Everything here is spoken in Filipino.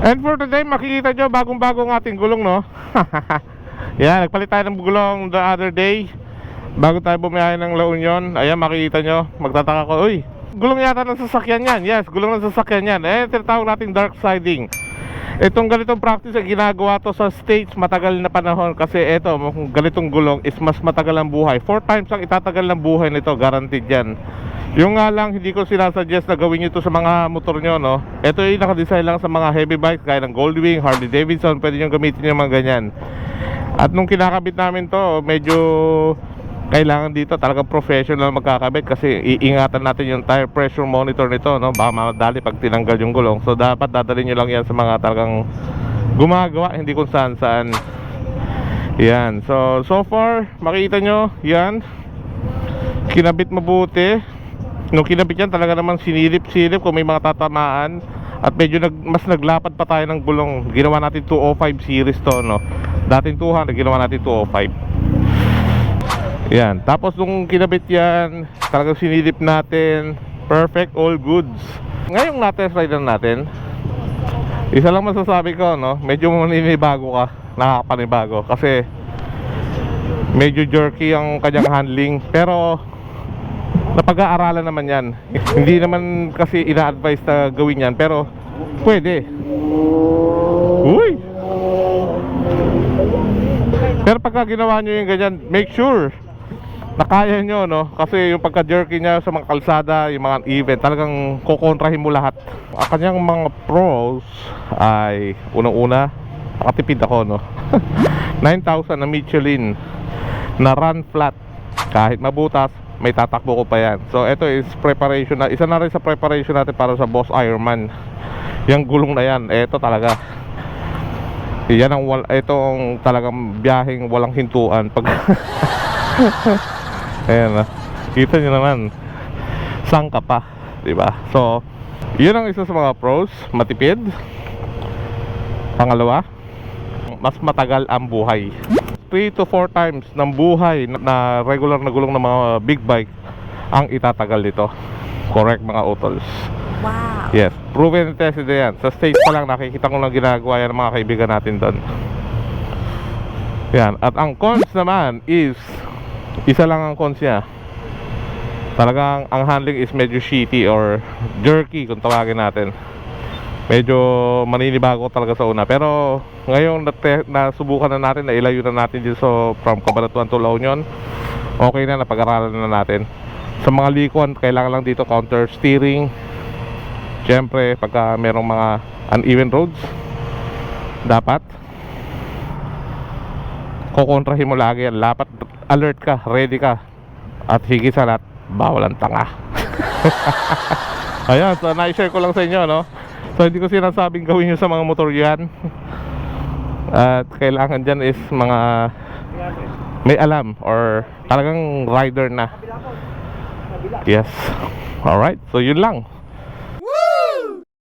And for today, makikita nyo bagong-bagong ating gulong, no? Yan, nagpalit tayo ng gulong the other day bago tayo bumiyahe ng La Union. Ayan, makikita nyo, magtataka ko, uy, gulong yata ng sasakyan yan. Yes, gulong ng sasakyan yan. Tinatawag nating dark siding. Itong ganitong practice ay ginagawa to sa States matagal na panahon. Kasi ito, ganitong gulong is mas matagal ang buhay. 4 times ang itatagal ng buhay nito, guaranteed yan. Yung nga lang, hindi ko sinasuggest na gawin nyo ito sa mga motor nyo, no? Ito yung nakadesign lang sa mga heavy bikes gaya ng Goldwing, Harley Davidson. Pwede nyo gamitin yung mga ganyan. At nung kinakabit namin to, medyo kailangan dito talagang professional magkakabit. Kasi iingatan natin yung tire pressure monitor nito, no? Baka madali pag tinanggal yung gulong. So dapat dadalhin nyo lang yan sa mga talagang gumagawa, hindi kung saan saan. Yan, so far makikita nyo, yan, kinabit mabuti. Nung kinabit yan, talaga naman sinilip-silip kung may mga tatamaan. At medyo mas naglapad pa tayo ng gulong. Ginawa natin 205 series to, no? Dating 200, ginawa natin 205. Yan, tapos nung kinabit yan, talagang sinilip natin. Perfect, all goods. Ngayong na-test ride natin, isa lang masasabi ko, no? Medyo maninibago ka, nakakapanibago. Kasi medyo jerky ang kanyang handling. Pero napag-aaralan naman yan. Hindi naman kasi ina-advise na gawin yan, pero pwede. Uy! Pero pagka ginawa nyo yung ganyan, make sure na kaya nyo, no? Kasi yung pagka-jerky niya sa mga kalsada, yung mga event, talagang kukontrahin mo lahat. Ang kanyang mga pros ay, unang-una, nakatipid ako, no? 9,000 na Michelin na run flat. Kahit mabutas, may tatakbo ko pa yan. So ito is preparation na, isa na rin sa preparation natin para sa Boss Ironman. Yung gulong na yan, ito talaga, yan ang itong talagang biyaheng walang hintuan pag ayan na, kita nyo naman, sangka pa, diba? So yun ang isa sa mga pros, matipid. Pangalawa, mas matagal ang buhay. 3 to 4 times ng buhay na regular na gulong ng mga big bike ang itatagal dito. Correct, mga utols. Wow. Yes, proven and tested yan. Sa stage pa lang nakikita ko lang ginagawa yan ng mga kaibigan natin doon. Yan, at ang cons naman is, isa lang ang cons niya. Talagang ang handling is medyo shitty or jerky kung tawagin natin. Medyo maninibago talaga sa una. Pero ngayon nasubukan na natin, na ilayo na natin dito from Cabanatuan to La Union. Okay na, napag-aralan na natin. Sa mga likuan, kailangan lang dito counter steering. Siyempre, pagka merong mga uneven roads, dapat kukontrahin mo lagi yan. Dapat alert ka, ready ka. At higit sa lahat, bawal ang tanga. Ayan, so na-share ko lang sa inyo, no? So hindi ko sinasabing gawin nyo sa mga motor yan. At kailangan dyan is mga may alam or talagang rider na. Yes. Alright, so yun lang.